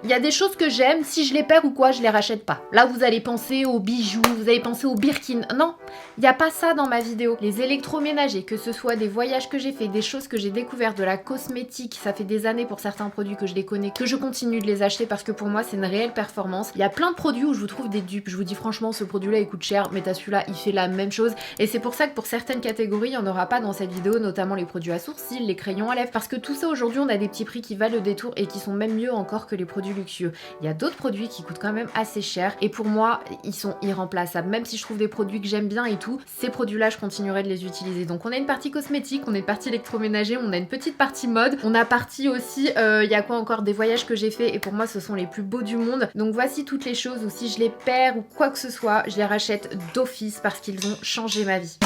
Il y a des choses que j'aime, si je les perds ou quoi, je les rachète pas. Là, vous allez penser aux bijoux, vous allez penser aux Birkin. Non, il n'y a pas ça dans ma vidéo. Les électroménagers, que ce soit des voyages que j'ai fait, des choses que j'ai découvertes, de la cosmétique, ça fait des années pour certains produits que je les connais, que je continue de les acheter parce que pour moi, c'est une réelle performance. Il y a plein de produits où je vous trouve des dupes. Je vous dis franchement, ce produit-là, il coûte cher, mais t'as celui-là, il fait la même chose. Et c'est pour ça que pour certaines catégories, il n'y en aura pas dans cette vidéo, notamment les produits à sourcils, les crayons à lèvres, parce que tout ça, aujourd'hui, on a des petits prix qui valent le détour et qui sont même mieux encore que les produits luxueux. Il y a d'autres produits qui coûtent quand même assez cher et pour moi, ils sont irremplaçables. Même si je trouve des produits que j'aime bien et tout, ces produits-là, je continuerai de les utiliser. Donc on a une partie cosmétique, on a une partie électroménager, on a une petite partie mode, on a partie aussi, il y a quoi encore, des voyages que j'ai fait et pour moi, ce sont les plus beaux du monde. Donc voici toutes les choses où si je les perds ou quoi que ce soit, je les rachète d'office parce qu'ils ont changé ma vie.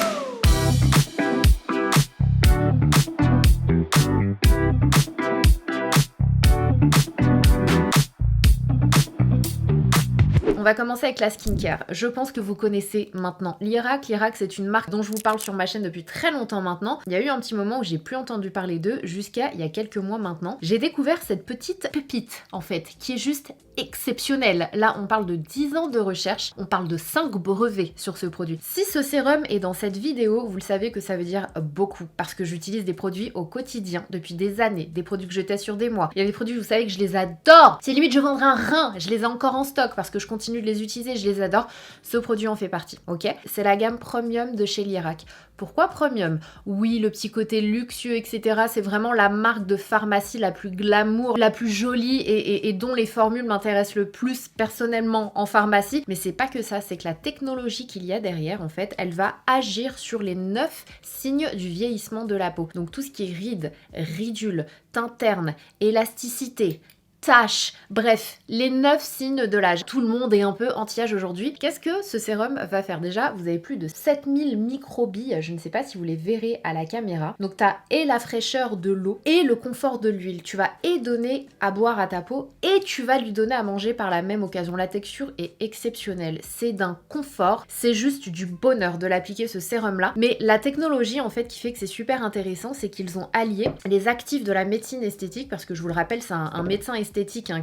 On va commencer avec la skincare. Je pense que vous connaissez maintenant Lierac. Lierac, c'est une marque dont je vous parle sur ma chaîne depuis très longtemps maintenant. Il y a eu un petit moment où j'ai plus entendu parler d'eux jusqu'à il y a quelques mois maintenant. J'ai découvert cette petite pépite, en fait, qui est juste exceptionnelle. Là, on parle de 10 ans de recherche. On parle de 5 brevets sur ce produit. Si ce sérum est dans cette vidéo, vous le savez que ça veut dire beaucoup parce que j'utilise des produits au quotidien depuis des années. Des produits que je teste sur des mois. Il y a des produits, vous savez que je les adore. C'est limite, je vendrais un rein. Je les ai encore en stock parce que je continue de les utiliser, je les adore. Ce produit en fait partie, ok? C'est la gamme Premium de chez Lierac. Pourquoi Premium? Oui, le petit côté luxueux, etc. C'est vraiment la marque de pharmacie la plus glamour, la plus jolie et dont les formules m'intéressent le plus personnellement en pharmacie. Mais c'est pas que ça, c'est que la technologie qu'il y a derrière, en fait, elle va agir sur les 9 signes du vieillissement de la peau. Donc tout ce qui est rides, ridules, teint terne, élasticité, taches, bref, les 9 signes de l'âge. Tout le monde est un peu anti-âge aujourd'hui. Qu'est-ce que ce sérum va faire? Déjà, vous avez plus de 7000 microbilles, je ne sais pas si vous les verrez à la caméra. Donc tu as et la fraîcheur de l'eau et le confort de l'huile. Tu vas et donner à boire à ta peau et tu vas lui donner à manger par la même occasion. La texture est exceptionnelle, c'est d'un confort, c'est juste du bonheur de l'appliquer ce sérum là. Mais la technologie en fait qui fait que c'est super intéressant, c'est qu'ils ont allié les actifs de la médecine esthétique, parce que je vous le rappelle, c'est un médecin esthétique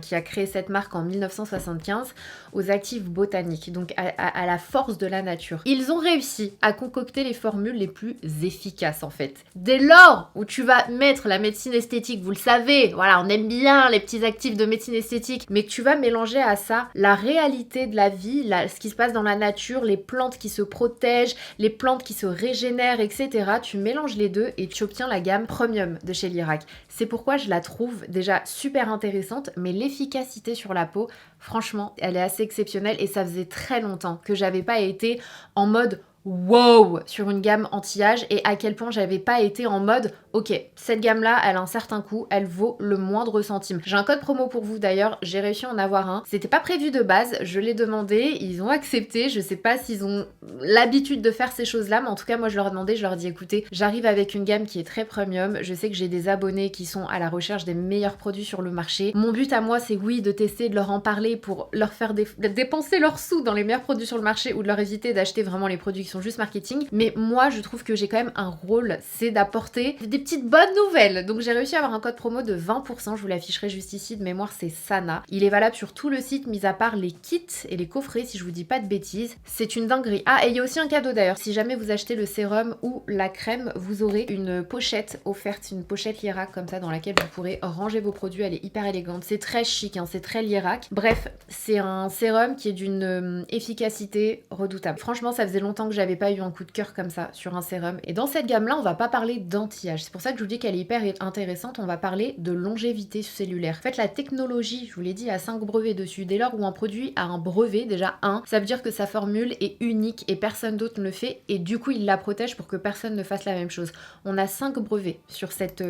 qui a créé cette marque en 1975, aux actifs botaniques, donc à la force de la nature. Ils ont réussi à concocter les formules les plus efficaces en fait. Dès lors où tu vas mettre la médecine esthétique, vous le savez, voilà, on aime bien les petits actifs de médecine esthétique, mais que tu vas mélanger à ça la réalité de la vie, ce qui se passe dans la nature, les plantes qui se protègent, les plantes qui se régénèrent, etc. Tu mélanges les deux et tu obtiens la gamme Premium de chez Lierac. C'est pourquoi je la trouve déjà super intéressante, mais l'efficacité sur la peau, franchement, elle est assez exceptionnelle et ça faisait très longtemps que j'avais pas été en mode wow sur une gamme anti-âge et à quel point j'avais pas été en mode ok, cette gamme là elle a un certain coût, elle vaut le moindre centime. J'ai un code promo pour vous d'ailleurs, j'ai réussi à en avoir un, c'était pas prévu de base, je l'ai demandé, ils ont accepté, je sais pas s'ils ont l'habitude de faire ces choses là, mais en tout cas moi je leur ai demandé, je leur ai dit écoutez, j'arrive avec une gamme qui est très premium, je sais que j'ai des abonnés qui sont à la recherche des meilleurs produits sur le marché, mon but à moi c'est oui de tester, de leur en parler pour leur faire dépenser leurs sous dans les meilleurs produits sur le marché ou de leur éviter d'acheter vraiment les produits qui sont juste marketing, mais moi je trouve que j'ai quand même un rôle, c'est d'apporter des petites bonnes nouvelles. Donc j'ai réussi à avoir un code promo de 20%, je vous l'afficherai juste ici, de mémoire c'est Sana. Il est valable sur tout le site, mis à part les kits et les coffrets si je vous dis pas de bêtises. C'est une dinguerie. Ah, et il y a aussi un cadeau d'ailleurs, si jamais vous achetez le sérum ou la crème, vous aurez une pochette offerte, une pochette Lierac comme ça dans laquelle vous pourrez ranger vos produits, elle est hyper élégante, c'est très chic, hein, c'est très Lierac. Bref, c'est un sérum qui est d'une efficacité redoutable. Franchement, ça faisait longtemps que j'avais pas eu un coup de cœur comme ça sur un sérum. Et dans cette gamme-là, on va pas parler d'anti-âge. C'est pour ça que je vous dis qu'elle est hyper intéressante. On va parler de longévité cellulaire. En fait, la technologie, je vous l'ai dit, a 5 brevets dessus. Dès lors où un produit a un brevet, déjà un, ça veut dire que sa formule est unique et personne d'autre ne le fait. Et du coup, il la protège pour que personne ne fasse la même chose. On a 5 brevets sur cette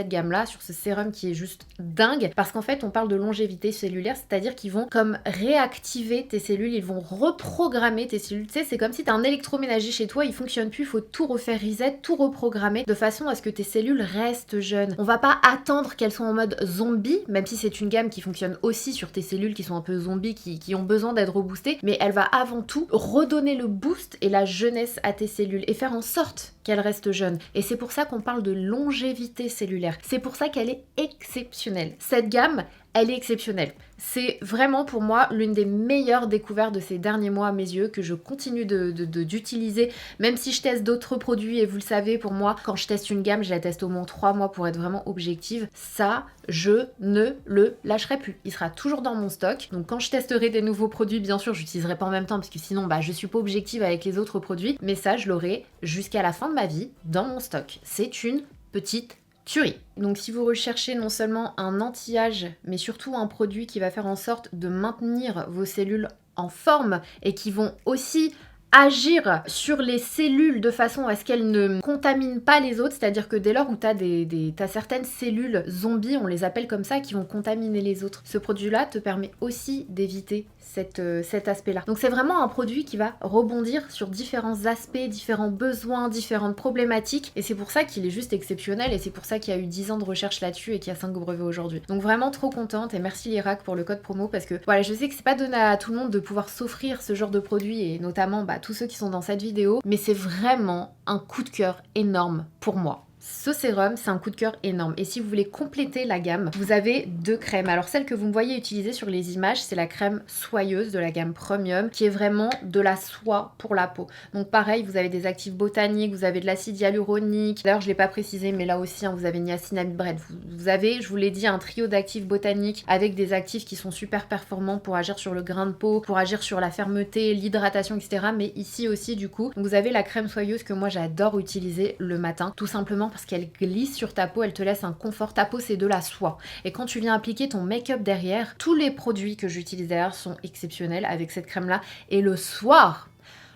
gamme-là, sur ce sérum qui est juste dingue. Parce qu'en fait, on parle de longévité cellulaire, c'est-à-dire qu'ils vont comme réactiver tes cellules, ils vont reprogrammer tes cellules. Tu sais, c'est comme si t'as un électroménager chez toi, il fonctionne plus, il faut tout refaire reset, tout reprogrammer de façon à ce que tes cellules restent jeunes. On va pas attendre qu'elles soient en mode zombie, même si c'est une gamme qui fonctionne aussi sur tes cellules qui sont un peu zombies, qui ont besoin d'être reboostées, mais elle va avant tout redonner le boost et la jeunesse à tes cellules et faire en sorte qu'elles restent jeunes. Et c'est pour ça qu'on parle de longévité cellulaire. C'est pour ça qu'elle est exceptionnelle. Cette gamme, elle est exceptionnelle. C'est vraiment pour moi l'une des meilleures découvertes de ces derniers mois à mes yeux que je continue d'utiliser, même si je teste d'autres produits et vous le savez, pour moi, quand je teste une gamme, je la teste au moins 3 mois pour être vraiment objective. Ça, je ne le lâcherai plus. Il sera toujours dans mon stock. Donc quand je testerai des nouveaux produits, bien sûr, j'utiliserai pas en même temps parce que sinon, je suis pas objective avec les autres produits. Mais ça, je l'aurai jusqu'à la fin de ma vie dans mon stock. C'est une petite tuerie. Donc si vous recherchez non seulement un anti-âge, mais surtout un produit qui va faire en sorte de maintenir vos cellules en forme et qui vont aussi agir sur les cellules de façon à ce qu'elles ne contaminent pas les autres, c'est-à-dire que dès lors où t'as certaines cellules zombies, on les appelle comme ça, qui vont contaminer les autres, ce produit-là te permet aussi d'éviter cet aspect-là. Donc c'est vraiment un produit qui va rebondir sur différents aspects, différents besoins, différentes problématiques, et c'est pour ça qu'il est juste exceptionnel, et c'est pour ça qu'il y a eu 10 ans de recherche là-dessus et qu'il y a 5 brevets aujourd'hui. Donc vraiment trop contente, et merci l'Irak pour le code promo, parce que voilà, je sais que c'est pas donné à tout le monde de pouvoir s'offrir ce genre de produit, et notamment tous ceux qui sont dans cette vidéo, mais c'est vraiment un coup de cœur énorme pour moi. Ce sérum, c'est un coup de cœur énorme. Et si vous voulez compléter la gamme, vous avez 2 crèmes. Alors celle que vous me voyez utiliser sur les images, c'est la crème soyeuse de la gamme Premium, qui est vraiment de la soie pour la peau. Donc pareil, vous avez des actifs botaniques, vous avez de l'acide hyaluronique. D'ailleurs, je ne l'ai pas précisé, mais là aussi, vous avez niacinamide bread. Vous avez, je vous l'ai dit, un trio d'actifs botaniques avec des actifs qui sont super performants pour agir sur le grain de peau, pour agir sur la fermeté, l'hydratation, etc. Mais ici aussi, du coup, vous avez la crème soyeuse que moi, j'adore utiliser le matin, tout simplement parce qu'elle glisse sur ta peau, elle te laisse un confort. Ta peau, c'est de la soie. Et quand tu viens appliquer ton make-up derrière, tous les produits que j'utilise derrière sont exceptionnels avec cette crème-là. Et le soir,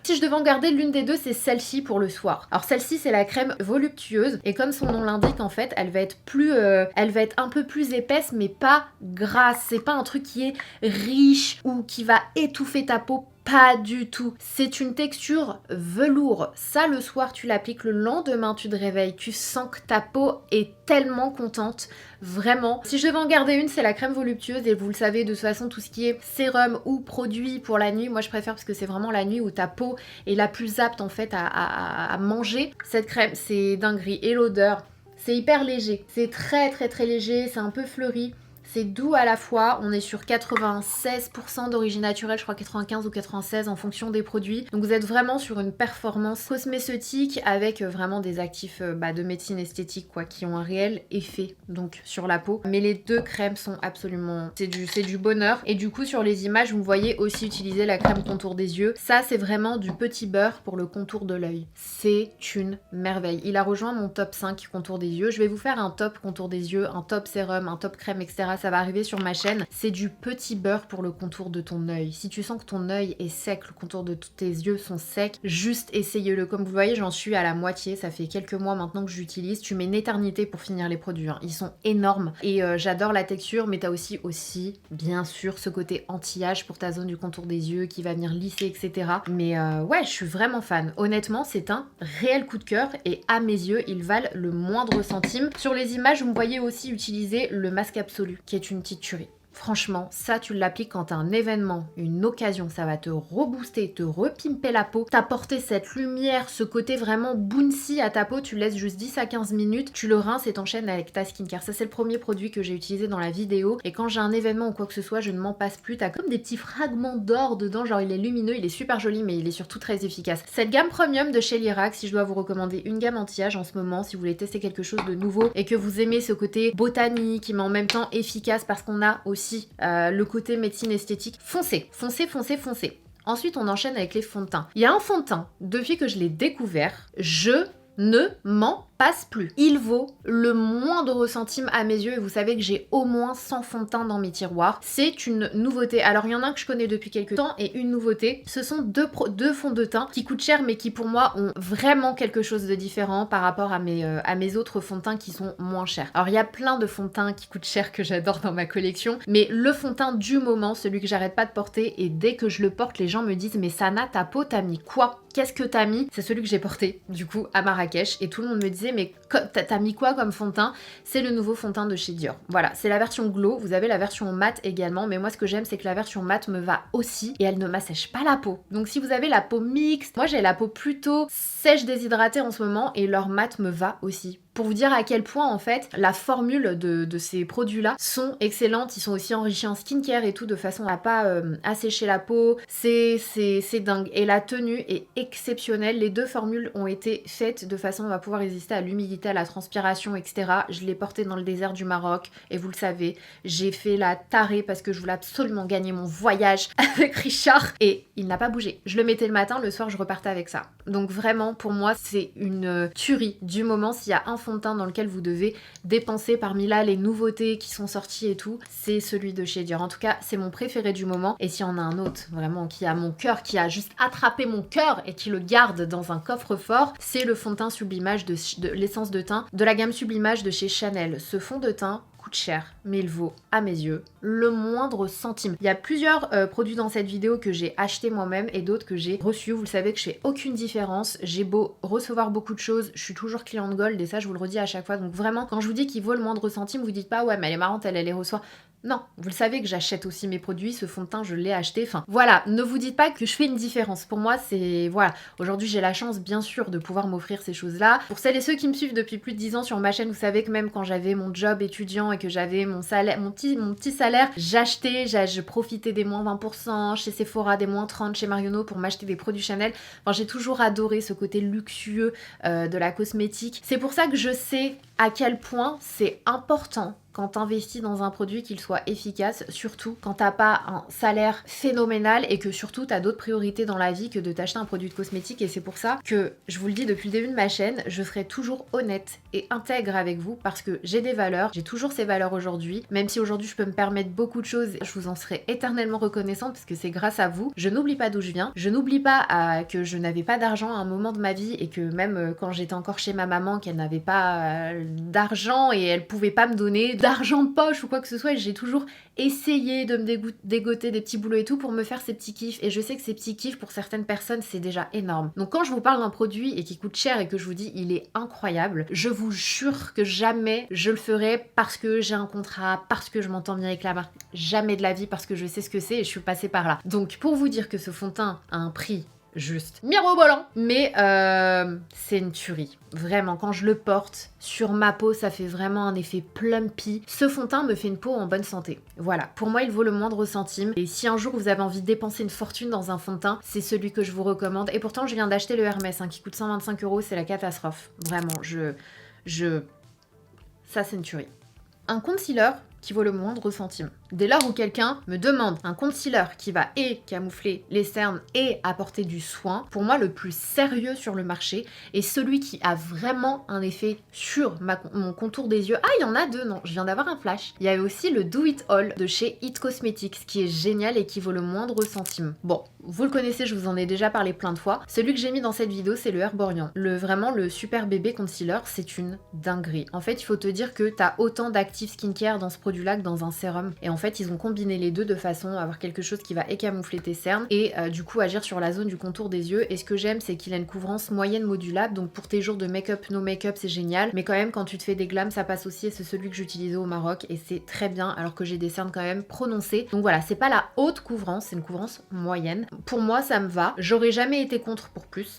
si je devais en garder l'une des deux, c'est celle-ci pour le soir. Alors celle-ci, c'est la crème voluptueuse. Et comme son nom l'indique, en fait, elle va être un peu plus épaisse, mais pas grasse. C'est pas un truc qui est riche ou qui va étouffer ta peau. Pas du tout. C'est une texture velours. Ça, le soir, tu l'appliques. Le lendemain, tu te réveilles. Tu sens que ta peau est tellement contente. Vraiment. Si je devais en garder une, c'est la crème voluptueuse. Et vous le savez, de toute façon, tout ce qui est sérum ou produit pour la nuit, moi, je préfère parce que c'est vraiment la nuit où ta peau est la plus apte, en fait, à manger. Cette crème, c'est dinguerie. Et l'odeur, c'est hyper léger. C'est très, très, très léger. C'est un peu fleuri. C'est doux à la fois, on est sur 96% d'origine naturelle, je crois 95 ou 96 en fonction des produits. Donc vous êtes vraiment sur une performance cosmétique avec vraiment des actifs de médecine esthétique qui ont un réel effet donc sur la peau. Mais les 2 crèmes sont absolument... c'est du bonheur. Et du coup sur les images, vous me voyez aussi utiliser la crème contour des yeux. Ça c'est vraiment du petit beurre pour le contour de l'œil. C'est une merveille. Il a rejoint mon top 5 contour des yeux. Je vais vous faire un top contour des yeux, un top sérum, un top crème, etc. Ça va arriver sur ma chaîne. C'est du petit beurre pour le contour de ton œil. Si tu sens que ton œil est sec, le contour de tous tes yeux sont secs, juste essayez-le. Comme vous voyez, j'en suis à la moitié. Ça fait quelques mois maintenant que j'utilise. Tu mets une éternité pour finir les produits. Ils sont énormes. Et j'adore la texture, mais t'as aussi, bien sûr, ce côté anti-âge pour ta zone du contour des yeux qui va venir lisser, etc. Mais ouais, je suis vraiment fan. Honnêtement, c'est un réel coup de cœur et à mes yeux, ils valent le moindre centime. Sur les images, vous me voyez aussi utiliser le masque absolu, qui est une petite tuerie. Franchement, ça tu l'appliques quand t'as un événement, une occasion, ça va te rebooster, te repimper la peau, t'apporter cette lumière, ce côté vraiment bouncy à ta peau, tu laisses juste 10 à 15 minutes, tu le rinces et t'enchaînes avec ta skincare. Ça c'est le premier produit que j'ai utilisé dans la vidéo et quand j'ai un événement ou quoi que ce soit, je ne m'en passe plus. T'as comme des petits fragments d'or dedans, genre il est lumineux, il est super joli mais il est surtout très efficace. Cette gamme premium de chez l'Irak, si je dois vous recommander une gamme anti-âge en ce moment, si vous voulez tester quelque chose de nouveau et que vous aimez ce côté botanique mais en même temps efficace parce qu'on a aussi le côté médecine esthétique, foncez. Ensuite, on enchaîne avec les fonds de teint. Il y a un fond de teint, depuis que je l'ai découvert, je ne m'en passe plus. Il vaut le moindre centime à mes yeux et vous savez que j'ai au moins 100 fonds de teint dans mes tiroirs. C'est une nouveauté. Alors il y en a un que je connais depuis quelques temps et une nouveauté. Ce sont deux fonds de teint qui coûtent cher mais qui pour moi ont vraiment quelque chose de différent par rapport à mes autres fonds de teint qui sont moins chers. Alors il y a plein de fonds de teint qui coûtent cher que j'adore dans ma collection, mais le fond de teint du moment, celui que j'arrête pas de porter et dès que je le porte, les gens me disent mais Sana, ta peau, t'as mis quoi? Qu'est-ce que t'as mis? C'est celui que j'ai porté du coup à Marrakech et tout le monde me disait mais t'as mis quoi comme fond de teint? C'est le nouveau fond de teint de chez Dior. Voilà, c'est la version glow, vous avez la version mat également, mais moi ce que j'aime c'est que la version mat me va aussi et elle ne m'assèche pas la peau. Donc si vous avez la peau mixte, moi j'ai la peau plutôt sèche déshydratée en ce moment et leur mat me va aussi pour vous dire à quel point en fait la formule de ces produits-là sont excellentes. Ils sont aussi enrichis en skincare et tout de façon à pas assécher la peau. C'est dingue. Et la tenue est exceptionnelle. Les deux formules ont été faites de façon à pouvoir résister à l'humidité, à la transpiration, etc. Je l'ai porté dans le désert du Maroc et vous le savez, j'ai fait la tarée parce que je voulais absolument gagner mon voyage avec Richard et il n'a pas bougé. Je le mettais le matin, le soir je repartais avec ça. Donc vraiment pour moi c'est une tuerie du moment. S'il y a un fond de teint dans lequel vous devez dépenser parmi là les nouveautés qui sont sorties et tout, c'est celui de chez Dior. En tout cas c'est mon préféré du moment et s'il y en a un autre vraiment qui a mon cœur, qui a juste attrapé mon cœur et qui le garde dans un coffre-fort, c'est le fond de teint Sublimage de l'essence de teint de la gamme Sublimage de chez Chanel. Ce fond de teint coûte cher, mais il vaut, à mes yeux, le moindre centime. Il y a plusieurs produits dans cette vidéo que j'ai acheté moi-même et d'autres que j'ai reçus. Vous le savez que je fais aucune différence. J'ai beau recevoir beaucoup de choses, je suis toujours cliente gold et ça je vous le redis à chaque fois. Donc vraiment, quand je vous dis qu'il vaut le moindre centime, vous dites pas ouais mais elle est marrante, elle les reçoit. Non, vous le savez que j'achète aussi mes produits, ce fond de teint je l'ai acheté, enfin voilà, ne vous dites pas que je fais une différence. Pour moi c'est, voilà, aujourd'hui j'ai la chance bien sûr de pouvoir m'offrir ces choses-là. Pour celles et ceux qui me suivent depuis plus de 10 ans sur ma chaîne, vous savez que même quand j'avais mon job étudiant et que j'avais mon salaire, mon petit salaire, j'achetais, je profitais des moins 20% chez Sephora, des moins 30 chez Marionneau pour m'acheter des produits Chanel. Enfin j'ai toujours adoré ce côté luxueux de la cosmétique. C'est pour ça que je sais à quel point c'est important quand t'investis dans un produit qu'il soit efficace, surtout quand t'as pas un salaire phénoménal et que surtout t'as d'autres priorités dans la vie que de t'acheter un produit de cosmétique. Et c'est pour ça que je vous le dis depuis le début de ma chaîne, je serai toujours honnête et intègre avec vous parce que j'ai des valeurs, j'ai toujours ces valeurs aujourd'hui, même si aujourd'hui je peux me permettre beaucoup de choses, je vous en serai éternellement reconnaissante parce que c'est grâce à vous. Je n'oublie pas d'où je viens, je n'oublie pas que je n'avais pas d'argent à un moment de ma vie et que même quand j'étais encore chez ma maman, qu'elle n'avait pas d'argent et elle pouvait pas me donner d'argent de poche ou quoi que ce soit, j'ai toujours essayé de me dégoter des petits boulots et tout pour me faire ces petits kiffs. Et je sais que ces petits kiffs pour certaines personnes c'est déjà énorme. Donc quand je vous parle d'un produit et qui coûte cher et que je vous dis il est incroyable, je vous jure que jamais je le ferai parce que j'ai un contrat, parce que je m'entends bien avec la marque. Jamais de la vie, parce que je sais ce que c'est et je suis passée par là. Donc pour vous dire que ce fond de teint a un prix juste mirobolant, mais c'est une tuerie. Vraiment, quand je le porte sur ma peau, ça fait vraiment un effet plumpy. Ce fond de teint me fait une peau en bonne santé. Voilà, pour moi, il vaut le moindre centime. Et si un jour vous avez envie de dépenser une fortune dans un fond de teint, c'est celui que je vous recommande. Et pourtant, je viens d'acheter le Hermès, qui coûte 125 €, c'est la catastrophe. Vraiment, ça, c'est une tuerie. Un concealer qui vaut le moindre centime. Dès lors où quelqu'un me demande un concealer qui va et camoufler les cernes et apporter du soin, pour moi le plus sérieux sur le marché et celui qui a vraiment un effet sur mon contour des yeux. Ah, il y en a deux, non, je viens d'avoir un flash. Il y a aussi le Do It All de chez It Cosmetics qui est génial et qui vaut le moindre centime. Bon, vous le connaissez, je vous en ai déjà parlé plein de fois. Celui que j'ai mis dans cette vidéo, c'est le Herborian. Vraiment le super bébé concealer, c'est une dinguerie. En fait, il faut te dire que t'as autant d'actifs skincare dans ce produit-là que dans un sérum. Et en fait, ils ont combiné les deux de façon à avoir quelque chose qui va écamoufler tes cernes et du coup agir sur la zone du contour des yeux. Et ce que j'aime, c'est qu'il a une couvrance moyenne modulable. Donc pour tes jours de make-up, no make-up, c'est génial. Mais quand même, quand tu te fais des glams, ça passe aussi. Et c'est celui que j'utilisais au Maroc et c'est très bien alors que j'ai des cernes quand même prononcées. Donc voilà, c'est pas la haute couvrance, c'est une couvrance moyenne. Pour moi, ça me va. J'aurais jamais été contre pour plus.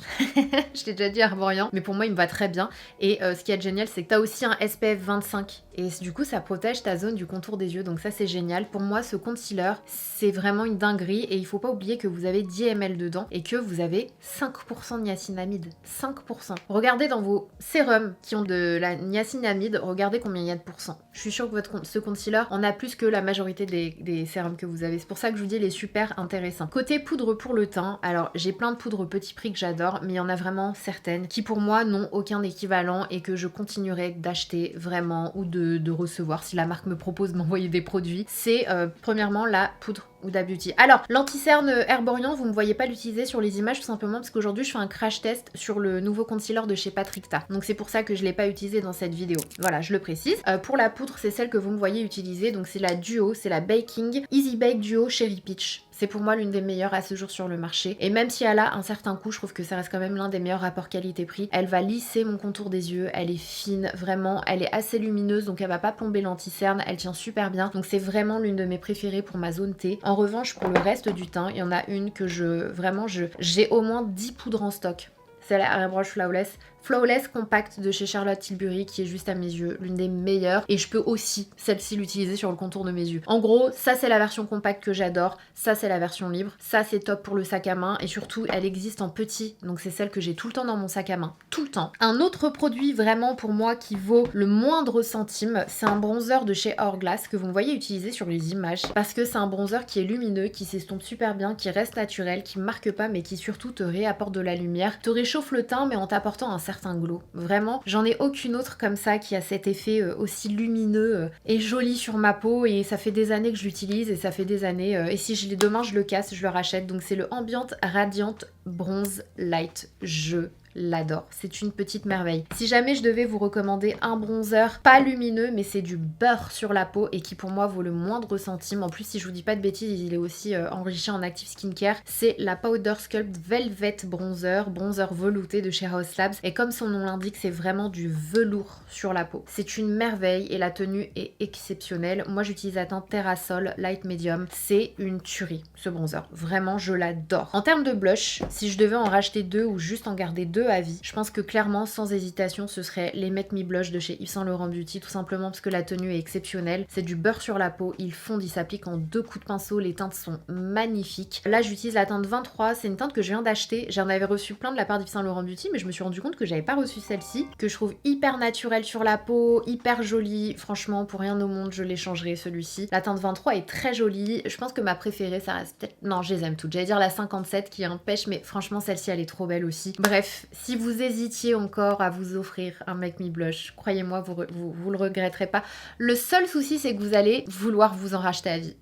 Je t'ai déjà dit Herborian, mais pour moi, il me va très bien. Et ce qui est génial, c'est que t'as aussi un SPF 25 et du coup, ça protège ta zone du contour des yeux. Donc ça, c'est génial. Pour moi, ce concealer, c'est vraiment une dinguerie et il faut pas oublier que vous avez 10 ml dedans et que vous avez 5% de niacinamide. 5%. Regardez dans vos sérums qui ont de la niacinamide, regardez combien il y a de pourcents. Je suis sûre que ce concealer en a plus que la majorité des sérums que vous avez. C'est pour ça que je vous dis, il est super intéressant. Côté poudre pour le teint, alors j'ai plein de poudres petit prix que j'adore, mais il y en a vraiment certaines qui pour moi n'ont aucun équivalent et que je continuerai d'acheter vraiment ou de recevoir si la marque me propose de m'envoyer des produits. C'est premièrement la poudre Huda Beauty. Alors, l'anti-cerne Herborian, vous ne me voyez pas l'utiliser sur les images tout simplement parce qu'aujourd'hui je fais un crash test sur le nouveau concealer de chez Patrick Ta. Donc c'est pour ça que je ne l'ai pas utilisé dans cette vidéo. Voilà, je le précise. Pour la poudre, c'est celle que vous me voyez utiliser. Donc c'est la Duo, c'est la Baking Easy Bake Duo Cherry Peach. C'est pour moi l'une des meilleures à ce jour sur le marché. Et même si elle a un certain coût, je trouve que ça reste quand même l'un des meilleurs rapports qualité-prix. Elle va lisser mon contour des yeux, elle est fine, vraiment, elle est assez lumineuse, donc elle va pas plomber l'anti-cerne, elle tient super bien. Donc c'est vraiment l'une de mes préférées pour ma zone T. En revanche, pour le reste du teint, il y en a une que j'ai au moins 10 poudres en stock. C'est la Airbrush Flawless. Flawless Compact de chez Charlotte Tilbury qui est juste à mes yeux l'une des meilleures et je peux aussi celle-ci l'utiliser sur le contour de mes yeux. En gros, ça c'est la version compacte que j'adore, ça c'est la version libre, ça c'est top pour le sac à main et surtout elle existe en petit donc c'est celle que j'ai tout le temps dans mon sac à main, tout le temps. Un autre produit vraiment pour moi qui vaut le moindre centime, c'est un bronzer de chez Hourglass que vous me voyez utiliser sur les images parce que c'est un bronzer qui est lumineux, qui s'estompe super bien, qui reste naturel, qui marque pas mais qui surtout te réapporte de la lumière, te réchauffe le teint mais en t'apportant un certain glow. Vraiment, j'en ai aucune autre comme ça qui a cet effet aussi lumineux et joli sur ma peau et ça fait des années que je l'utilise et ça fait des années et si je l'ai demain je le casse, je le rachète. Donc c'est le Ambient Radiant Bronze Light. Je l'adore, c'est une petite merveille. Si jamais je devais vous recommander un bronzer pas lumineux mais c'est du beurre sur la peau et qui pour moi vaut le moindre centime, en plus si je vous dis pas de bêtises il est aussi enrichi en active skincare, c'est la Powder Sculpt Velvet Bronzer velouté de chez Haus Labs et comme son nom l'indique c'est vraiment du velours sur la peau. C'est une merveille et la tenue est exceptionnelle. Moi j'utilise la teinte Terrasol Light Medium, c'est une tuerie ce bronzer, vraiment je l'adore. En termes de blush, si je devais en racheter deux ou juste en garder deux à vie, je pense que clairement sans hésitation ce serait les Make Me Blush de chez Yves Saint Laurent Beauty, tout simplement parce que la tenue est exceptionnelle, c'est du beurre sur la peau, ils fondent, ils s'appliquent en 2 coups de pinceau, les teintes sont magnifiques. Là j'utilise la teinte 23, c'est une teinte que je viens d'acheter, j'en avais reçu plein de la part d'Yves Saint Laurent Beauty mais je me suis rendu compte que j'avais pas reçu celle-ci, que je trouve hyper naturelle sur la peau, hyper jolie, franchement pour rien au monde je l'échangerai celui-ci. La teinte 23 est très jolie, je pense que ma préférée ça reste peut-être, non je les aime toutes, j'allais dire la 57 qui est un pêche mais franchement celle-ci elle est trop belle aussi. Bref, si vous hésitiez encore à vous offrir un Make Me Blush, croyez-moi, vous le regretterez pas. Le seul souci, c'est que vous allez vouloir vous en racheter à vie.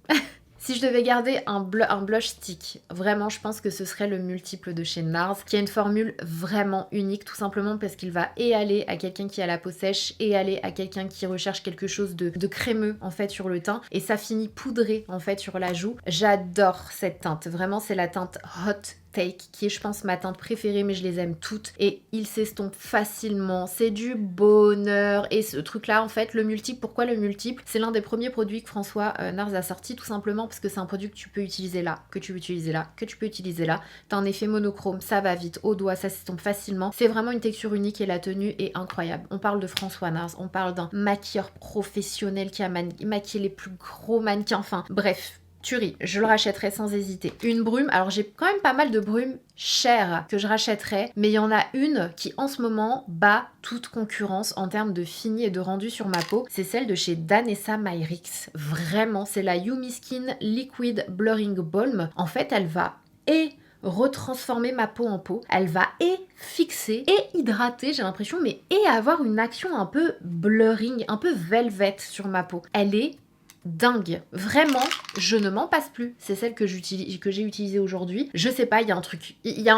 Si je devais garder un blush stick, vraiment je pense que ce serait le multiple de chez NARS, qui a une formule vraiment unique, tout simplement parce qu'il va et aller à quelqu'un qui a la peau sèche et aller à quelqu'un qui recherche quelque chose de crémeux en fait sur le teint et ça finit poudré en fait sur la joue. J'adore cette teinte, vraiment c'est la teinte Hot Take qui est je pense ma teinte préférée mais je les aime toutes et il s'estompe facilement, c'est du bonheur et ce truc là en fait le multiple, pourquoi le multiple? C'est l'un des premiers produits que François Nars a sorti tout simplement parce que c'est un produit que tu peux utiliser là, que tu peux utiliser là, que tu peux utiliser là, t'as un effet monochrome, ça va vite, au doigt, ça s'estompe facilement, c'est vraiment une texture unique et la tenue est incroyable. On parle de François Nars, on parle d'un maquilleur professionnel qui a maquillé les plus gros mannequins, enfin bref, tuerie, je le rachèterai sans hésiter. Une brume, alors j'ai quand même pas mal de brumes chères que je rachèterai, mais il y en a une qui en ce moment bat toute concurrence en termes de fini et de rendu sur ma peau, c'est celle de chez Danessa Myricks. Vraiment, c'est la Yumi Skin Liquid Blurring Balm. En fait, elle va retransformer ma peau en peau, elle va fixer et hydrater, j'ai l'impression, mais et avoir une action un peu blurring, un peu velvet sur ma peau. Elle est dingue, vraiment je ne m'en passe plus, c'est celle que j'ai utilisée aujourd'hui. Je sais pas, il y a un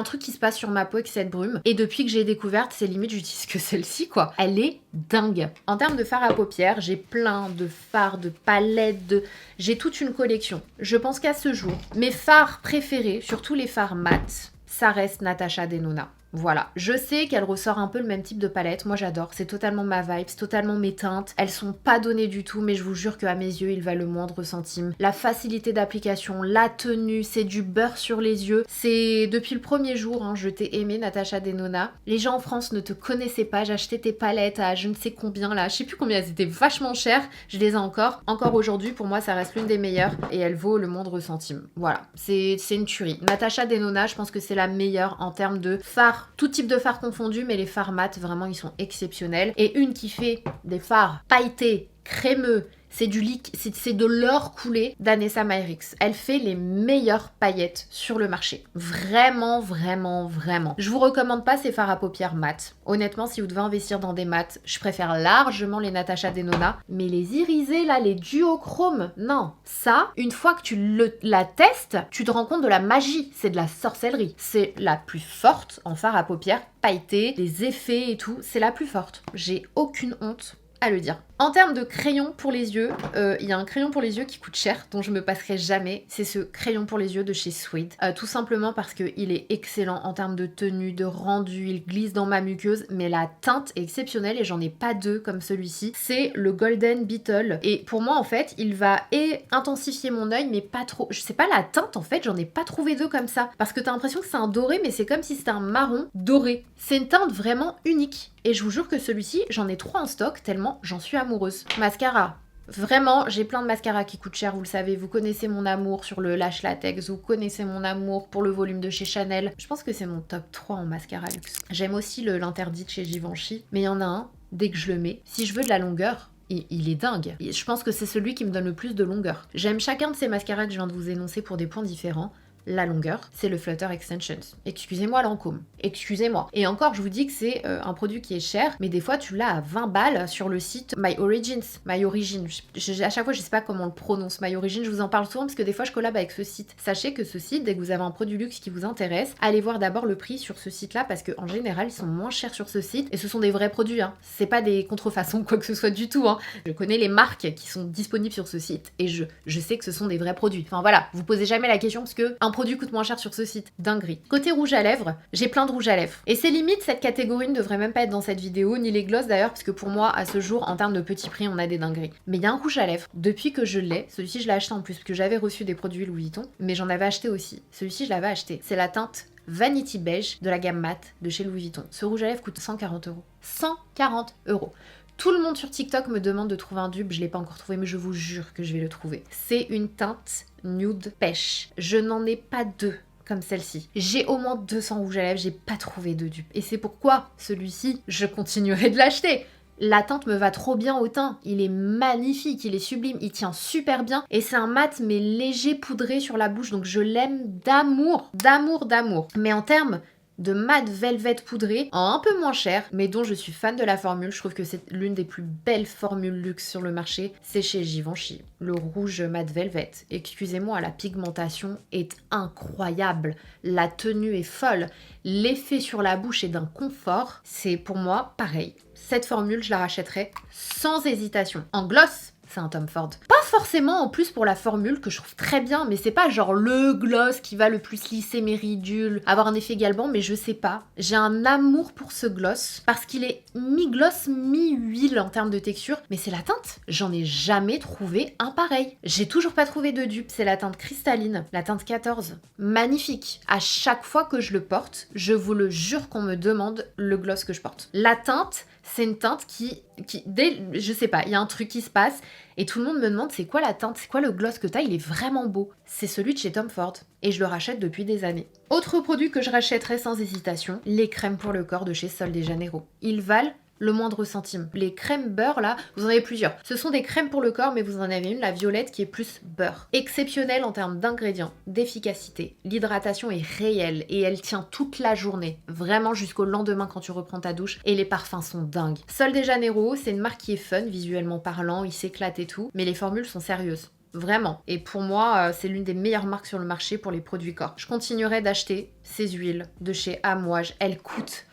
truc qui se passe sur ma peau avec cette brume et depuis que j'ai découverte c'est limite j'utilise que celle-ci quoi, elle est dingue. En termes de fard à paupières, j'ai plein de fards, de palettes, j'ai toute une collection. Je pense qu'à ce jour mes fards préférés, surtout les fards mat, ça reste Natasha Denona. Voilà, je sais qu'elle ressort un peu le même type de palette, moi j'adore, c'est totalement ma vibe, c'est totalement mes teintes, elles sont pas données du tout mais je vous jure qu'à mes yeux il va le moindre centime. La facilité d'application, la tenue, c'est du beurre sur les yeux, c'est depuis le premier jour, hein, je t'ai aimé Natasha Denona. Les gens en France ne te connaissaient pas, j'achetais tes palettes à je ne sais combien là, je sais plus combien, elles étaient vachement chères, je les ai encore aujourd'hui, pour moi ça reste l'une des meilleures et elle vaut le moindre centime. Voilà, c'est une tuerie. Natasha Denona, je pense que c'est la meilleure en termes de fard, tout type de fard confondu, mais les fards mat, vraiment, ils sont exceptionnels. Et une qui fait des fards pailletés, crémeux, c'est de l'or coulé, Danessa Myricks. Elle fait les meilleures paillettes sur le marché. Vraiment, vraiment, vraiment. Je vous recommande pas ces fards à paupières mat. Honnêtement, si vous devez investir dans des mats, je préfère largement les Natasha Denona. Mais les irisés, là, les duochromes, non. Ça, une fois que tu la testes, tu te rends compte de la magie. C'est de la sorcellerie. C'est la plus forte en fard à paupières pailletés, les effets et tout. C'est la plus forte. J'ai aucune honte à le dire. En termes de crayon pour les yeux, il y a un crayon pour les yeux qui coûte cher, dont je me passerai jamais. C'est ce crayon pour les yeux de chez Suede. Tout simplement parce qu'il est excellent en termes de tenue, de rendu, il glisse dans ma muqueuse, mais la teinte est exceptionnelle et j'en ai pas deux comme celui-ci. C'est le Golden Beetle. Et pour moi, en fait, il va intensifier mon œil, mais pas trop. Je sais pas, la teinte, en fait, j'en ai pas trouvé deux comme ça. Parce que t'as l'impression que c'est un doré, mais c'est comme si c'était un marron doré. C'est une teinte vraiment unique. Et je vous jure que celui-ci, j'en ai 3 en stock tellement j'en suis amoureuse. Mascara. Vraiment, j'ai plein de mascaras qui coûtent cher, vous le savez. Vous connaissez mon amour sur le Lash Latex, vous connaissez mon amour pour le volume de chez Chanel. Je pense que c'est mon top 3 en mascara luxe. J'aime aussi l'interdit de chez Givenchy, mais il y en a un, dès que je le mets, si je veux de la longueur, il est dingue. Je pense que c'est celui qui me donne le plus de longueur. J'aime chacun de ces mascaras que je viens de vous énoncer pour des points différents. La longueur, c'est le Flutter Extensions. Excusez-moi Lancôme, excusez-moi. Et encore, je vous dis que c'est un produit qui est cher, mais des fois tu l'as à 20 balles sur le site My Origins. À chaque fois, je sais pas comment on le prononce. My Origins, je vous en parle souvent parce que des fois je collab avec ce site. Sachez que ce site, dès que vous avez un produit luxe qui vous intéresse, allez voir d'abord le prix sur ce site-là parce qu'en général, ils sont moins chers sur ce site et ce sont des vrais produits. Hein. C'est pas des contrefaçons, quoi que ce soit du tout. Hein. Je connais les marques qui sont disponibles sur ce site et je sais que ce sont des vrais produits. Enfin voilà, vous posez jamais la question parce que un produit coûte moins cher sur ce site. Dinguerie. Côté rouge à lèvres, j'ai plein de rouge à lèvres. Et c'est limite, cette catégorie ne devrait même pas être dans cette vidéo, ni les gloss d'ailleurs, parce que pour moi, à ce jour, en termes de petits prix, on a des dingueries. Mais il y a un rouge à lèvres, depuis que je l'ai, celui-ci je l'ai acheté en plus, parce que j'avais reçu des produits Louis Vuitton, mais j'en avais acheté aussi. Celui-ci, je l'avais acheté. C'est la teinte Vanity Beige de la gamme mat de chez Louis Vuitton. Ce rouge à lèvres coûte 140 €. 140 €. Tout le monde sur TikTok me demande de trouver un dupe, je l'ai pas encore trouvé, mais je vous jure que je vais le trouver. C'est une teinte nude pêche. Je n'en ai pas deux comme celle-ci. J'ai au moins 200 rouges à lèvres, j'ai pas trouvé de dupe. Et c'est pourquoi celui-ci, je continuerai de l'acheter. La teinte me va trop bien au teint, il est magnifique, il est sublime, il tient super bien et c'est un mat mais léger poudré sur la bouche donc je l'aime d'amour, d'amour. Mais en termes de mat velvet poudré, en un peu moins cher, mais dont je suis fan de la formule. Je trouve que c'est l'une des plus belles formules luxe sur le marché. C'est chez Givenchy, le rouge mat velvet. Excusez-moi, la pigmentation est incroyable. La tenue est folle. L'effet sur la bouche est d'un confort. C'est pour moi pareil. Cette formule, je la rachèterai sans hésitation. En gloss, c'est un Tom Ford. Pas forcément en plus pour la formule que je trouve très bien, mais c'est pas genre le gloss qui va le plus lisser mes ridules, avoir un effet galbant, mais je sais pas. J'ai un amour pour ce gloss parce qu'il est mi-gloss, mi-huile en termes de texture, mais c'est la teinte. J'en ai jamais trouvé un pareil. J'ai toujours pas trouvé de dupe. C'est la teinte cristalline, la teinte 14. Magnifique. À chaque fois que je le porte, je vous le jure qu'on me demande le gloss que je porte. La teinte, c'est une teinte qui je sais pas, il y a un truc qui se passe et tout le monde me demande c'est quoi la teinte, c'est quoi le gloss que t'as, il est vraiment beau. C'est celui de chez Tom Ford et je le rachète depuis des années. Autre produit que je rachèterai sans hésitation, les crèmes pour le corps de chez Sol de Janeiro. Ils valent le moindre centime. Les crèmes beurre là, vous en avez plusieurs. Ce sont des crèmes pour le corps, mais vous en avez une, la violette, qui est plus beurre. Exceptionnelle en termes d'ingrédients, d'efficacité. L'hydratation est réelle et elle tient toute la journée, vraiment jusqu'au lendemain quand tu reprends ta douche. Et les parfums sont dingues. Sol de Janeiro, c'est une marque qui est fun, visuellement parlant, il s'éclate et tout, mais les formules sont sérieuses. Vraiment. Et pour moi, c'est l'une des meilleures marques sur le marché pour les produits corps. Je continuerai d'acheter ces huiles de chez Amouage. Elles coûtent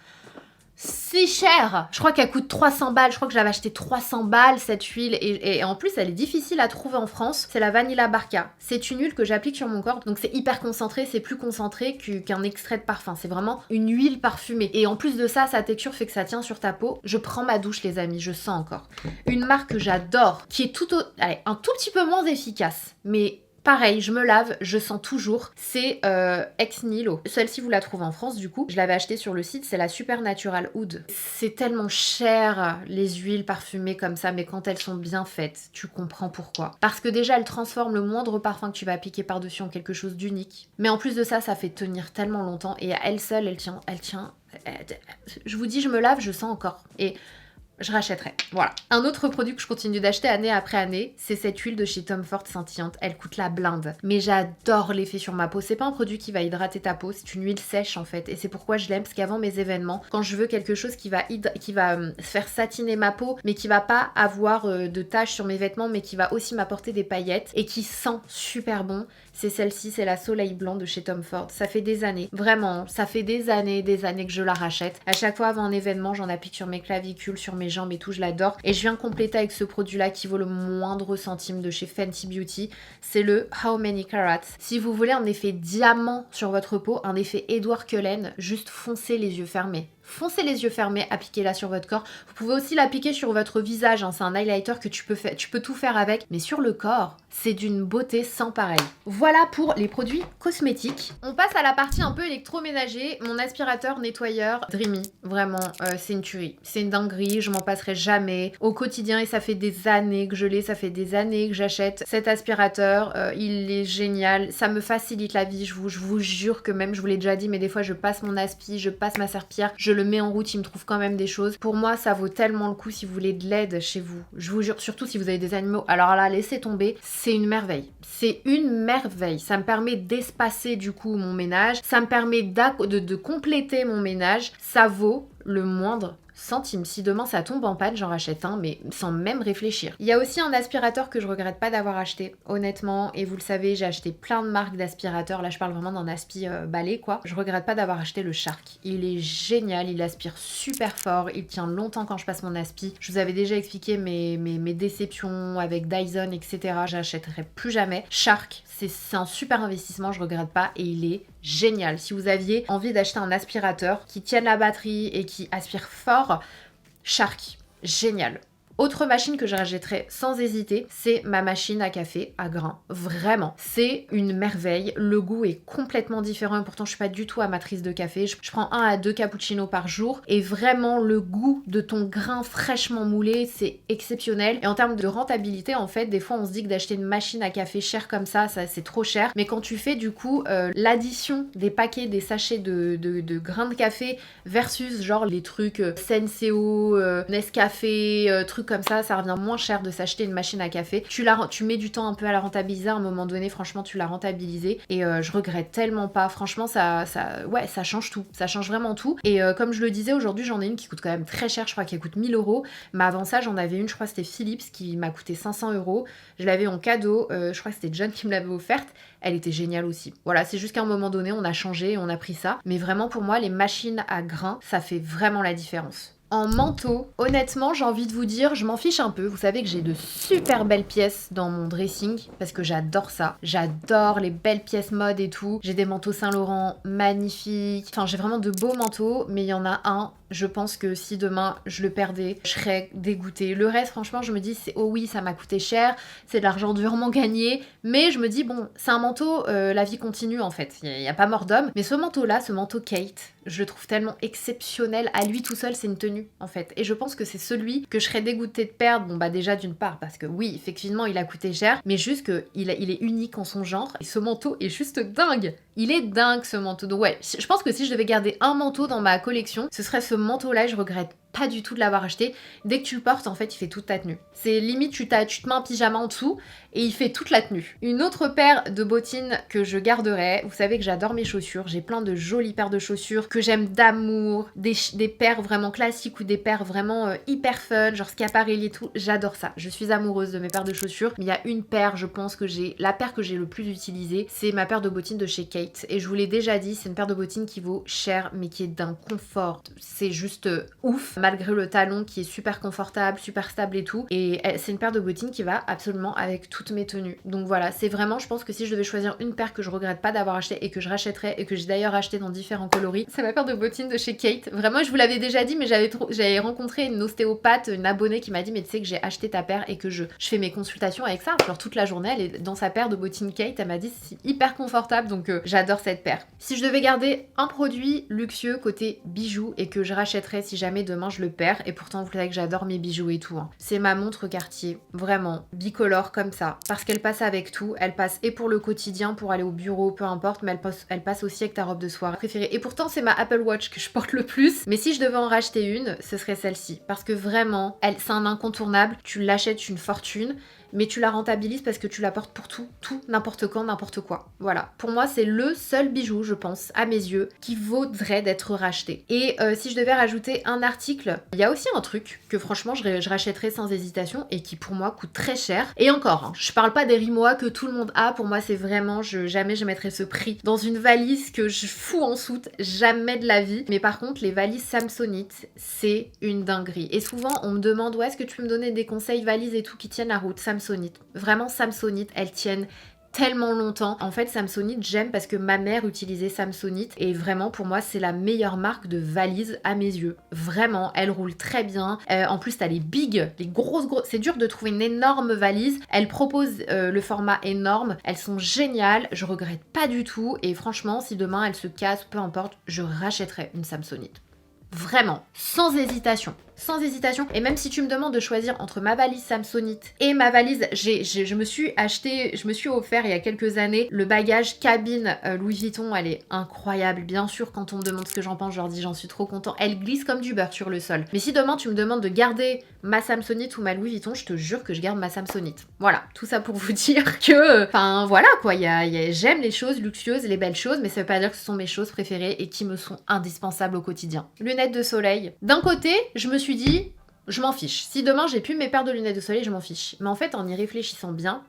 si cher. Je crois qu'elle coûte 300 balles. Je crois que j'avais acheté 300 balles cette huile. Et en plus, elle est difficile à trouver en France. C'est la Vanilla Barca. C'est une huile que j'applique sur mon corps. Donc c'est hyper concentré. C'est plus concentré qu'un extrait de parfum. C'est vraiment une huile parfumée. Et en plus de ça, sa texture fait que ça tient sur ta peau. Je prends ma douche, les amis. Je sens encore. Une marque que j'adore, qui est allez, un tout petit peu moins efficace. Mais pareil, je me lave, je sens toujours, c'est Ex Nihilo. Celle-ci, vous la trouvez en France du coup. Je l'avais achetée sur le site, c'est la Supernatural Oud. C'est tellement cher, les huiles parfumées comme ça, mais quand elles sont bien faites, tu comprends pourquoi. Parce que déjà, elles transforment le moindre parfum que tu vas appliquer par-dessus en quelque chose d'unique. Mais en plus de ça, ça fait tenir tellement longtemps et à elle seule, elle tient. Je vous dis, je me lave, je sens encore. Et je rachèterai. Voilà. Un autre produit que je continue d'acheter année après année, c'est cette huile de chez Tom Ford scintillante. Elle coûte la blinde. Mais j'adore l'effet sur ma peau. C'est pas un produit qui va hydrater ta peau, c'est une huile sèche en fait. Et c'est pourquoi je l'aime, parce qu'avant mes événements, quand je veux quelque chose qui va faire satiner ma peau, mais qui va pas avoir de taches sur mes vêtements, mais qui va aussi m'apporter des paillettes et qui sent super bon, c'est celle-ci, c'est la Soleil Blanc de chez Tom Ford. Ça fait des années, vraiment, ça fait des années que je la rachète. À chaque fois avant un événement, j'en applique sur mes clavicules, sur mes mes jambes et tout, je l'adore. Et je viens compléter avec ce produit-là qui vaut le moindre centime de chez Fenty Beauty. C'est le How Many Carats. Si vous voulez un effet diamant sur votre peau, un effet Edward Cullen, juste foncez les yeux fermés. Foncez les yeux fermés, appliquez-la sur votre corps. Vous pouvez aussi l'appliquer sur votre visage, hein. C'est un highlighter que tu peux tout faire avec. Mais sur le corps, c'est d'une beauté sans pareil. Voilà pour les produits cosmétiques. On passe à la partie un peu électroménager. Mon aspirateur nettoyeur Dreamy, vraiment, c'est une tuerie. C'est une dinguerie, je m'en passerai jamais. Au quotidien, et ça fait des années que je l'ai, ça fait des années que j'achète cet aspirateur. Il est génial, ça me facilite la vie. Je vous jure que même, je vous l'ai déjà dit, mais des fois, je passe mon aspi, je passe ma serpillière, je le mets en route, il me trouve quand même des choses. Pour moi, ça vaut tellement le coup si vous voulez de l'aide chez vous. Je vous jure, surtout si vous avez des animaux. Alors là, laissez tomber, c'est une merveille. C'est une merveille. Ça me permet d'espacer du coup mon ménage. Ça me permet de compléter mon ménage. Ça vaut le moindre centime. Si demain ça tombe en panne, j'en rachète un, mais sans même réfléchir. Il y a aussi un aspirateur que je regrette pas d'avoir acheté, honnêtement, et vous le savez, j'ai acheté plein de marques d'aspirateurs. Là, je parle vraiment d'un aspi balai, quoi. Je regrette pas d'avoir acheté le Shark. Il est génial, il aspire super fort, il tient longtemps quand je passe mon aspi. Je vous avais déjà expliqué mes déceptions avec Dyson, etc. J'achèterai plus jamais. Shark, c'est un super investissement, je regrette pas, et il est génial. Si vous aviez envie d'acheter un aspirateur qui tienne la batterie et qui aspire fort, Shark, génial. Autre machine que je rachèterais sans hésiter, c'est ma machine à café à grains. Vraiment, c'est une merveille. Le goût est complètement différent. Pourtant, je suis pas du tout amatrice de café. Je prends 1 à 2 cappuccinos par jour. Et vraiment, le goût de ton grain fraîchement moulé, c'est exceptionnel. Et en termes de rentabilité, en fait, des fois, on se dit que d'acheter une machine à café chère comme ça c'est trop cher. Mais quand tu fais du coup l'addition des paquets, des sachets de grains de café versus genre les trucs Senseo, Nescafé, trucs comme ça revient moins cher de s'acheter une machine à café. Tu mets du temps un peu à la rentabiliser, à un moment donné, franchement, tu l'as rentabilisé. Et je regrette tellement pas. Franchement, ça change tout. Ça change vraiment tout. Et comme je le disais, aujourd'hui, j'en ai une qui coûte quand même très cher. Je crois qu'elle coûte 1000 €. Mais avant ça, j'en avais une, je crois que c'était Philips, qui m'a coûté 500 €. Je l'avais en cadeau. Je crois que c'était John qui me l'avait offerte. Elle était géniale aussi. Voilà, c'est juste qu'à un moment donné, on a changé et on a pris ça. Mais vraiment, pour moi, les machines à grains, ça fait vraiment la différence. En manteau, honnêtement, j'ai envie de vous dire, je m'en fiche un peu. Vous savez que j'ai de super belles pièces dans mon dressing parce que j'adore ça. J'adore les belles pièces mode et tout. J'ai des manteaux Saint-Laurent magnifiques. Enfin, j'ai vraiment de beaux manteaux, mais il y en a un, je pense que si demain je le perdais, je serais dégoûtée. Le reste, franchement, je me dis, oh oui, ça m'a coûté cher, c'est de l'argent durement gagné, mais je me dis, bon, c'est un manteau, la vie continue en fait. Il n'y a pas mort d'homme. Mais ce manteau-là, ce manteau Kate, je le trouve tellement exceptionnel. À lui tout seul, c'est une tenue en fait. Et je pense que c'est celui que je serais dégoûtée de perdre. Bon bah déjà d'une part parce que oui, effectivement, il a coûté cher, mais juste qu'il est unique en son genre. Et ce manteau est juste dingue. Il est dingue ce manteau. Donc ouais, je pense que si je devais garder un manteau dans ma collection, ce serait ce manteau-là. Et je regrette pas du tout de l'avoir acheté. Dès que tu le portes, en fait, il fait toute ta tenue. C'est limite, tu te mets un pyjama en dessous et il fait toute la tenue. Une autre paire de bottines que je garderai, vous savez que j'adore mes chaussures, j'ai plein de jolies paires de chaussures que j'aime d'amour, des paires vraiment classiques ou des paires vraiment hyper fun, genre Schiaparelli et tout, j'adore ça. Je suis amoureuse de mes paires de chaussures, mais il y a une paire, je pense que la paire que j'ai le plus utilisée, c'est ma paire de bottines de chez Kate. Et je vous l'ai déjà dit, c'est une paire de bottines qui vaut cher, mais qui est d'un confort. C'est juste ouf, malgré le talon qui est super confortable, super stable et tout. Et c'est une paire de bottines qui va absolument avec toutes mes tenues. Donc voilà, c'est vraiment, je pense que si je devais choisir une paire que je regrette pas d'avoir acheté et que je rachèterais et que j'ai d'ailleurs acheté dans différents coloris, c'est ma paire de bottines de chez Kate. Vraiment, je vous l'avais déjà dit, mais j'avais rencontré une ostéopathe, une abonnée qui m'a dit, mais tu sais que j'ai acheté ta paire et que je fais mes consultations avec ça. Genre toute la journée, elle est dans sa paire de bottines Kate. Elle m'a dit c'est hyper confortable, donc j'adore cette paire. Si je devais garder un produit luxueux côté bijoux et que je rachèterais si jamais demain je le perds, et pourtant vous savez que j'adore mes bijoux et tout, hein, c'est ma montre Cartier, vraiment bicolore comme ça, parce qu'elle passe avec tout. Elle passe et pour le quotidien, pour aller au bureau, peu importe, mais elle passe aussi avec ta robe de soirée préférée. Et pourtant c'est ma Apple Watch que je porte le plus, mais si je devais en racheter une, ce serait celle-ci, parce que vraiment, c'est un incontournable. Tu l'achètes une fortune mais tu la rentabilises parce que tu la portes pour tout, n'importe quand, n'importe quoi. Voilà, pour moi c'est le seul bijou, je pense, à mes yeux, qui vaudrait d'être racheté. Et si je devais rajouter un article, il y a aussi un truc que franchement je rachèterais sans hésitation et qui pour moi coûte très cher. Et encore, hein, je parle pas des Rimois que tout le monde a, pour moi c'est vraiment, jamais je mettrais ce prix dans une valise que je fous en soute, jamais de la vie. Mais par contre les valises Samsonite, c'est une dinguerie. Et souvent on me demande, ouais, est-ce que tu peux me donner des conseils valises et tout qui tiennent la route? Samsonite, vraiment Samsonite, elles tiennent tellement longtemps. En fait, Samsonite, j'aime parce que ma mère utilisait Samsonite et vraiment pour moi c'est la meilleure marque de valise à mes yeux. Vraiment, elle roule très bien. En plus, t'as les big, les grosses. C'est dur de trouver une énorme valise. Elle propose le format énorme. Elles sont géniales. Je regrette pas du tout. Et franchement, si demain elle se casse, peu importe, je rachèterai une Samsonite. Vraiment, sans hésitation. Sans hésitation. Et même si tu me demandes de choisir entre ma valise Samsonite et ma valise, je me suis offert il y a quelques années le bagage cabine Louis Vuitton. Elle est incroyable. Bien sûr, quand on me demande ce que j'en pense, je leur dis j'en suis trop content. Elle glisse comme du beurre sur le sol. Mais si demain tu me demandes de garder ma Samsonite ou ma Louis Vuitton, je te jure que je garde ma Samsonite. Voilà, tout ça pour vous dire que, enfin voilà quoi, j'aime les choses luxueuses, les belles choses, mais ça veut pas dire que ce sont mes choses préférées et qui me sont indispensables au quotidien. Lunettes de soleil. D'un côté, je me suis dit, je m'en fiche. Si demain j'ai plus mes paires de lunettes de soleil, je m'en fiche. Mais en fait, en y réfléchissant bien,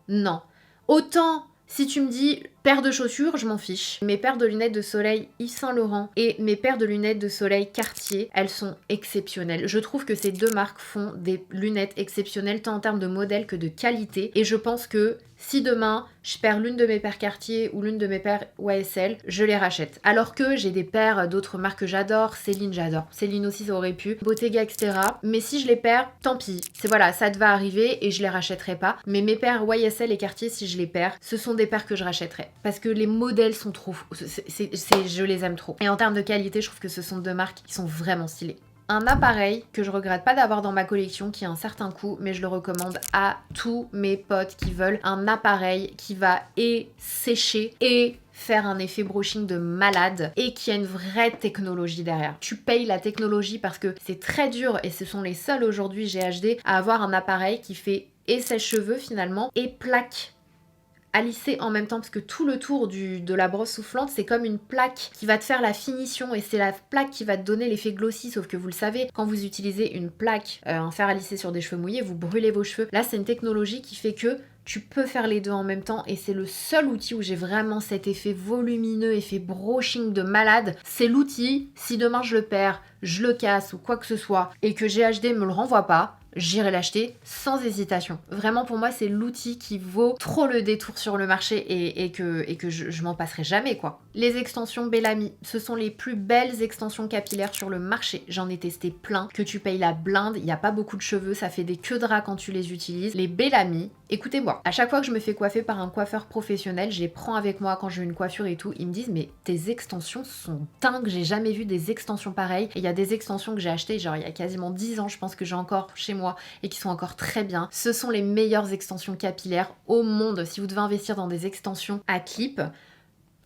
non. Autant si tu me dis paire de chaussures, je m'en fiche. Mes paires de lunettes de soleil Yves Saint Laurent et mes paires de lunettes de soleil Cartier, elles sont exceptionnelles. Je trouve que ces deux marques font des lunettes exceptionnelles tant en termes de modèle que de qualité. Et je pense que si demain je perds l'une de mes paires Cartier ou l'une de mes paires YSL, je les rachète. Alors que j'ai des paires d'autres marques que j'adore, Céline j'adore. Céline aussi ça aurait pu, Bottega etc. Mais si je les perds, tant pis. C'est voilà, ça te va arriver et je les rachèterai pas. Mais mes paires YSL et Cartier, si je les perds, ce sont des paires que je rachèterai. Parce que les modèles sont trop... je les aime trop. Et en termes de qualité, je trouve que ce sont deux marques qui sont vraiment stylées. Un appareil que je regrette pas d'avoir dans ma collection qui a un certain coût, mais je le recommande à tous mes potes qui veulent un appareil qui va sécher et faire un effet brushing de malade et qui a une vraie technologie derrière. Tu payes la technologie parce que c'est très dur et ce sont les seuls aujourd'hui GHD à avoir un appareil qui fait et sèche-cheveux finalement et plaque à lisser en même temps parce que tout le tour de la brosse soufflante c'est comme une plaque qui va te faire la finition et c'est la plaque qui va te donner l'effet glossy, sauf que vous le savez, quand vous utilisez une plaque, un fer à lisser sur des cheveux mouillés, vous brûlez vos cheveux. Là c'est une technologie qui fait que tu peux faire les deux en même temps et c'est le seul outil où j'ai vraiment cet effet volumineux, effet brushing de malade. C'est l'outil, si demain je le perds, je le casse ou quoi que ce soit et que GHD me le renvoie pas, j'irai l'acheter sans hésitation. Vraiment pour moi c'est l'outil qui vaut trop le détour sur le marché et que je m'en passerai jamais quoi. Les extensions Bellamy, ce sont les plus belles extensions capillaires sur le marché. J'en ai testé plein, que tu payes la blinde, il n'y a pas beaucoup de cheveux, ça fait des queues de rat quand tu les utilises. Les Bellamy, écoutez-moi, à chaque fois que je me fais coiffer par un coiffeur professionnel, je les prends avec moi quand j'ai une coiffure et tout, ils me disent mais tes extensions sont dingues, j'ai jamais vu des extensions pareilles. Et il y a des extensions que j'ai achetées genre il y a quasiment 10 ans, je pense que j'ai encore chez moi et qui sont encore très bien. Ce sont les meilleures extensions capillaires au monde. Si vous devez investir dans des extensions à clip,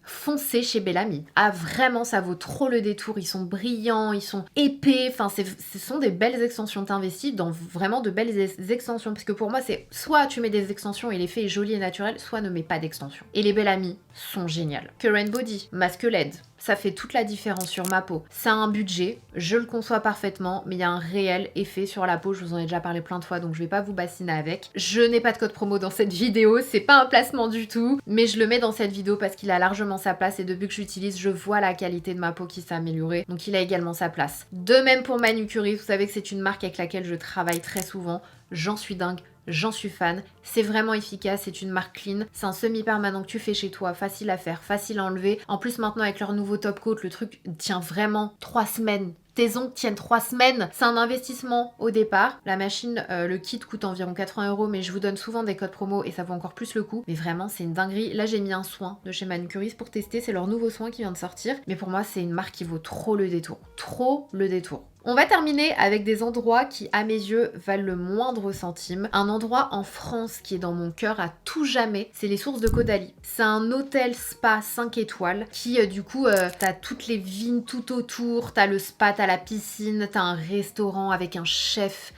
foncez chez Bellamy. Ah vraiment ça vaut trop le détour, ils sont brillants, ils sont épais, enfin ce sont des belles extensions, t'investis dans vraiment de belles extensions, parce que pour moi c'est soit tu mets des extensions et l'effet est joli et naturel, soit ne mets pas d'extensions. Et les Bellamy sont géniales. Current Body, masque LED, ça fait toute la différence sur ma peau. Ça a un budget, je le conçois parfaitement, mais il y a un réel effet sur la peau, je vous en ai déjà parlé plein de fois, donc je vais pas vous bassiner avec. Je n'ai pas de code promo dans cette vidéo, c'est pas un placement du tout, mais je le mets dans cette vidéo parce qu'il a largement sa place et depuis que j'utilise, je vois la qualité de ma peau qui s'est améliorée, donc il a également sa place. De même pour Manucurie, vous savez que c'est une marque avec laquelle je travaille très souvent, j'en suis dingue. J'en suis fan, c'est vraiment efficace, c'est une marque clean, c'est un semi-permanent que tu fais chez toi, facile à faire, facile à enlever. En plus maintenant avec leur nouveau top coat, le truc tient vraiment 3 semaines. Tes ongles tiennent 3 semaines. C'est un investissement au départ. La machine, le kit coûte environ 80 €, mais je vous donne souvent des codes promo et ça vaut encore plus le coup. Mais vraiment, c'est une dinguerie. Là, j'ai mis un soin de chez Manucurie pour tester. C'est leur nouveau soin qui vient de sortir. Mais pour moi, c'est une marque qui vaut trop le détour. Trop le détour. On va terminer avec des endroits qui, à mes yeux, valent le moindre centime. Un endroit en France qui est dans mon cœur à tout jamais, c'est les Sources de Caudalie. C'est un hôtel spa 5 étoiles qui, du coup, t'as toutes les vignes tout autour, t'as le spa, t'as la piscine, t'as un restaurant avec un chef.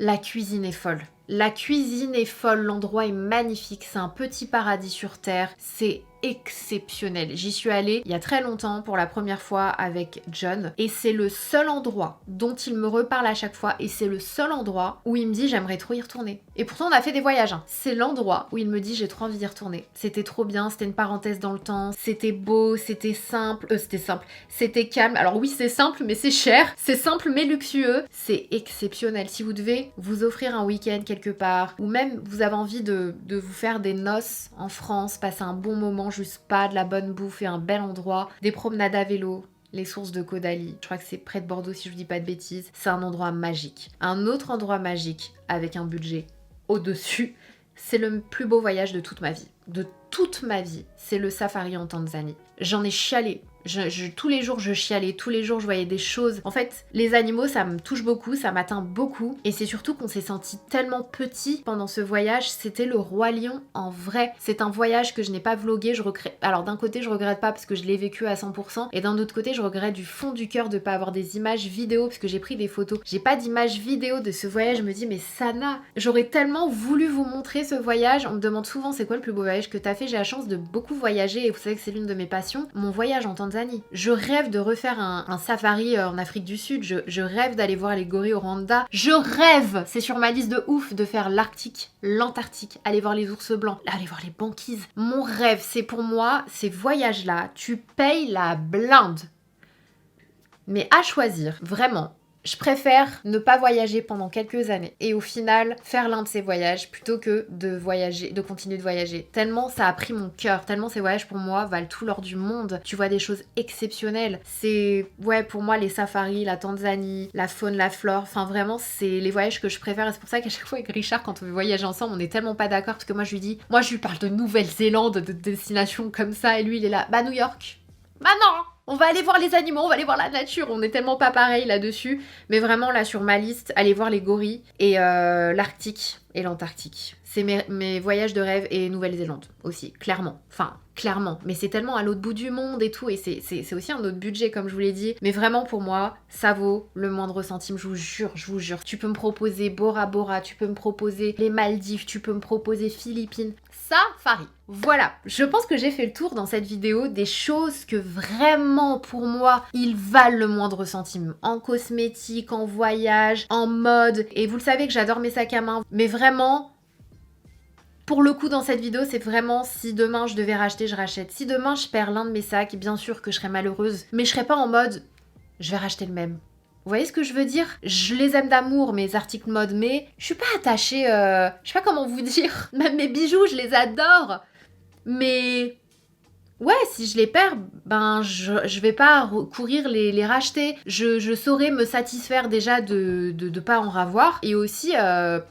La cuisine est folle. La cuisine est folle, l'endroit est magnifique, c'est un petit paradis sur terre, c'est exceptionnel. J'y suis allée il y a très longtemps pour la première fois avec John et c'est le seul endroit dont il me reparle à chaque fois et c'est le seul endroit où il me dit j'aimerais trop y retourner. Et pourtant on a fait des voyages, hein. C'est l'endroit où il me dit j'ai trop envie d'y retourner. C'était trop bien, c'était une parenthèse dans le temps, c'était beau, c'était simple, c'était calme. Alors oui c'est simple mais c'est cher, c'est simple mais luxueux, c'est exceptionnel. Si vous devez vous offrir un week-end quelque part ou même vous avez envie de vous faire des noces en France, passer un bon moment, juste pas de la bonne bouffe et un bel endroit, des promenades à vélo, les sources de Caudalie, je crois que c'est près de Bordeaux si je vous dis pas de bêtises, c'est un endroit magique. Un autre endroit magique avec un budget au-dessus, c'est le plus beau voyage de toute ma vie. De toute ma vie, c'est le safari en Tanzanie. J'en ai chialé. Tous les jours je chialais, tous les jours je voyais des choses. En fait, les animaux ça me touche beaucoup, ça m'atteint beaucoup. Et c'est surtout qu'on s'est senti tellement petit pendant ce voyage. C'était le Roi Lion en vrai. C'est un voyage que je n'ai pas vlogué. Alors d'un côté je regrette pas parce que je l'ai vécu à 100%. Et d'un autre côté je regrette du fond du cœur de pas avoir des images vidéo parce que j'ai pris des photos. J'ai pas d'images vidéo de ce voyage. Je me dis mais Sana, j'aurais tellement voulu vous montrer ce voyage. On me demande souvent c'est quoi le plus beau voyage que t'as fait. J'ai la chance de beaucoup voyager et vous savez que c'est l'une de mes passions. Mon voyage en Tanzanie. Je rêve de refaire un safari en Afrique du Sud, je rêve d'aller voir les gorilles au Rwanda, je rêve, c'est sur ma liste de ouf, de faire l'Arctique, l'Antarctique, aller voir les ours blancs, aller voir les banquises. Mon rêve, c'est pour moi, ces voyages-là, tu payes la blinde. Mais à choisir, vraiment, je préfère ne pas voyager pendant quelques années et au final faire l'un de ces voyages plutôt que de voyager, de continuer de voyager. Tellement ça a pris mon cœur, tellement ces voyages pour moi valent tout l'or du monde. Tu vois des choses exceptionnelles. C'est, ouais, pour moi les safaris, la Tanzanie, la faune, la flore, enfin vraiment c'est les voyages que je préfère et c'est pour ça qu'à chaque fois avec Richard quand on veut voyager ensemble on est tellement pas d'accord parce que moi je lui parle de Nouvelle-Zélande, de destinations comme ça et lui il est là, bah New York. Bah non, on va aller voir les animaux, on va aller voir la nature. On est tellement pas pareil là-dessus. Mais vraiment, là, sur ma liste, aller voir les gorilles et l'Arctique et l'Antarctique. C'est mes voyages de rêve et Nouvelle-Zélande aussi, clairement. Enfin, clairement. Mais c'est tellement à l'autre bout du monde et tout. Et c'est aussi un autre budget, comme je vous l'ai dit. Mais vraiment, pour moi, ça vaut le moindre centime. Je vous jure, je vous jure. Tu peux me proposer Bora Bora, tu peux me proposer les Maldives, tu peux me proposer Philippines. Safari. Voilà, je pense que j'ai fait le tour dans cette vidéo des choses que vraiment pour moi ils valent le moindre centime. En cosmétique, en voyage, en mode. Et vous le savez que j'adore mes sacs à main. Mais vraiment, pour le coup dans cette vidéo c'est vraiment si demain je devais racheter, je rachète. Si demain je perds l'un de mes sacs, bien sûr que je serais malheureuse. Mais je serais pas en mode je vais racheter le même. Vous voyez ce que je veux dire? Je les aime d'amour, mes articles mode, mais je suis pas attachée, je sais pas comment vous dire. Même mes bijoux, je les adore. Mais ouais, si je les perds, ben je vais pas courir les racheter. Je saurais me satisfaire déjà de pas en ravoir. Et aussi,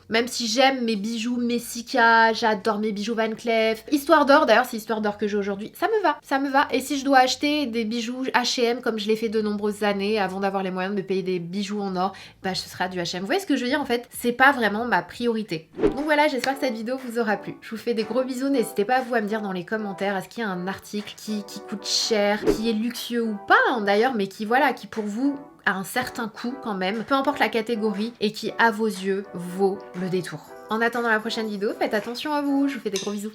même si j'aime mes bijoux Messika, j'adore mes bijoux Van Cleef. Histoire d'or, d'ailleurs, c'est Histoire d'or que j'ai aujourd'hui. Ça me va, ça me va. Et si je dois acheter des bijoux H&M comme je l'ai fait de nombreuses années avant d'avoir les moyens de me payer des bijoux en or, bah ce sera du H&M. Vous voyez ce que je veux dire en fait? C'est pas vraiment ma priorité. Donc voilà, j'espère que cette vidéo vous aura plu. Je vous fais des gros bisous. N'hésitez pas vous à me dire dans les commentaires, est-ce qu'il y a un article qui coûte cher, qui est luxueux ou pas hein, d'ailleurs, mais qui voilà, qui pour vous a un certain coût quand même, peu importe la catégorie, et qui à vos yeux vaut le détour. En attendant la prochaine vidéo, faites attention à vous, je vous fais des gros bisous.